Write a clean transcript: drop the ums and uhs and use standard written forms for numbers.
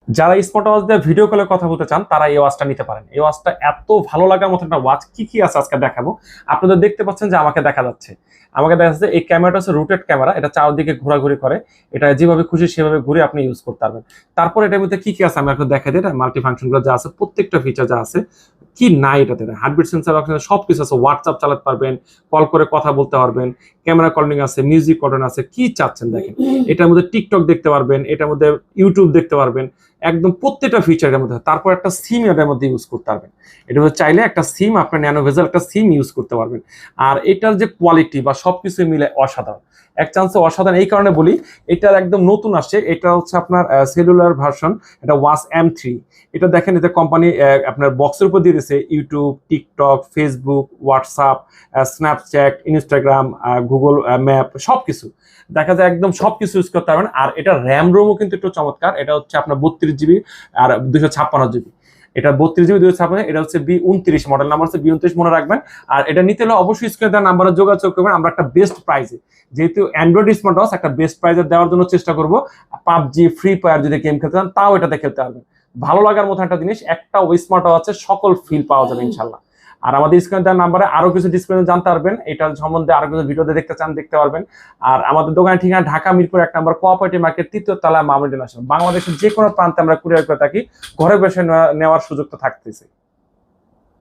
যারা smart watch দিয়ে video কলে কথা বলতে চান তারা এই ওয়াচটা নিতে পারেন। এই ওয়াচটা এত ভালো লাগার মতো একটা ওয়াচ, কি কি আছে আজকে দেখাবো। আপনাদের দেখতে পাচ্ছেন যে আমাকে দেখা যাচ্ছে, এই ক্যামেরাটা হচ্ছে রুটেড ক্যামেরা, এটা চারদিকে ঘোরাঘুরি করে, এটা যেভাবে খুশি সেভাবে ঘুরে আপনি ইউজ করতে পারবেন। তারপর এটার মধ্যে কি কি আছে আমি এখন দেখা দিই, এটা মাল্টি ফাংশন গুলো যা আছে, প্রত্যেকটা ফিচার যা আছে, কি নাই এটাতে, হার্টবিট সেন্সর সবকিছু আছে, হোয়াটসঅ্যাপ চালাতে পারবেন, কল করে কথা বলতে পারবেন, ক্যামেরা কলিং আছে, মিউজিক কটন আছে, কি চাচ্ছেন দেখেন। এটার মধ্যে টিকটক দেখতে পারবেন, এটার মধ্যে ইউটিউব দেখতে পারবেন, একদম প্রত্যেকটা ফিচারের মধ্যে। তারপর একটা সিম এটার মধ্যে ইউজ করতে পারবেন, এটা হচ্ছে চাইলে একটা সিম আপনার ন্যানো ভেজাল একটা সিম ইউজ করতে পারবেন। আর এটার যে কোয়ালিটি বা সবকিছু মিলে অসাধারণ, এক চান্সে অসাধারণ। এই কারণে বলি, এটা একদম নতুন আসছে, এটা হচ্ছে আপনার সেলুলার ভার্সন, এটা ওয়াচ M3। এটা দেখেন, এতে কোম্পানি আপনার বক্সের উপর দিয়ে দিয়েছে YouTube, TikTok, Facebook, WhatsApp, Snapchat, Instagram, Google map, সবকিছু দেখা যায়, একদম সবকিছু ইউজ করতে পারবেন। আর এটা র্যাম রোমও কিন্তু একটু চমৎকার, এটা হচ্ছে আপনার 32 জিবি আর 256 জিবি। এটা 32 জিবি 256, এটা হচ্ছে B29 মডেল নাম্বার হচ্ছে B29 মনে রাখবেন। আর এটা নিতে হলে অবশ্যই স্ক্রিনে দেওয়া নাম্বারে যোগাযোগ করবেন, আমরা একটা বেস্ট প্রাইসে, যেহেতু অ্যান্ড্রয়েড স্মার্ট ওয়াচ, একটা বেস্ট প্রাইসে দেওয়ার জন্য চেষ্টা করবো। পাবজি, ফ্রি ফায়ার যদি গেম খেলতে চান তাও এটাতে খেলতে পারবেন। ভালো লাগার মতো একটা জিনিস, একটা ওই স্মার্ট ওয়াচের সকল ফিল পাওয়া যাবে ইনশাল্লাহ। আর আমাদের স্ক্রিনে দেওয়ার নাম্বারে আরো কিছু ডিসপ্লে জানতে পারবেন, এটার সম্বন্ধে আরো কিছু ভিডিওতে দেখতে চান দেখতে পারবেন। আর আমাদের দোকানের ঠিকানা ঢাকা মিরপুর 1 নম্বর, কোঅপারেটিভ মার্কেট, 3য় তলায়, মামুন ইন্টারন্যাশনাল। বাংলাদেশের যে কোনো প্রান্তে আমরা কুরিয়ার করে থাকি, ঘরে বসে নেওয়ার সুযোগ তো থাকতেছে।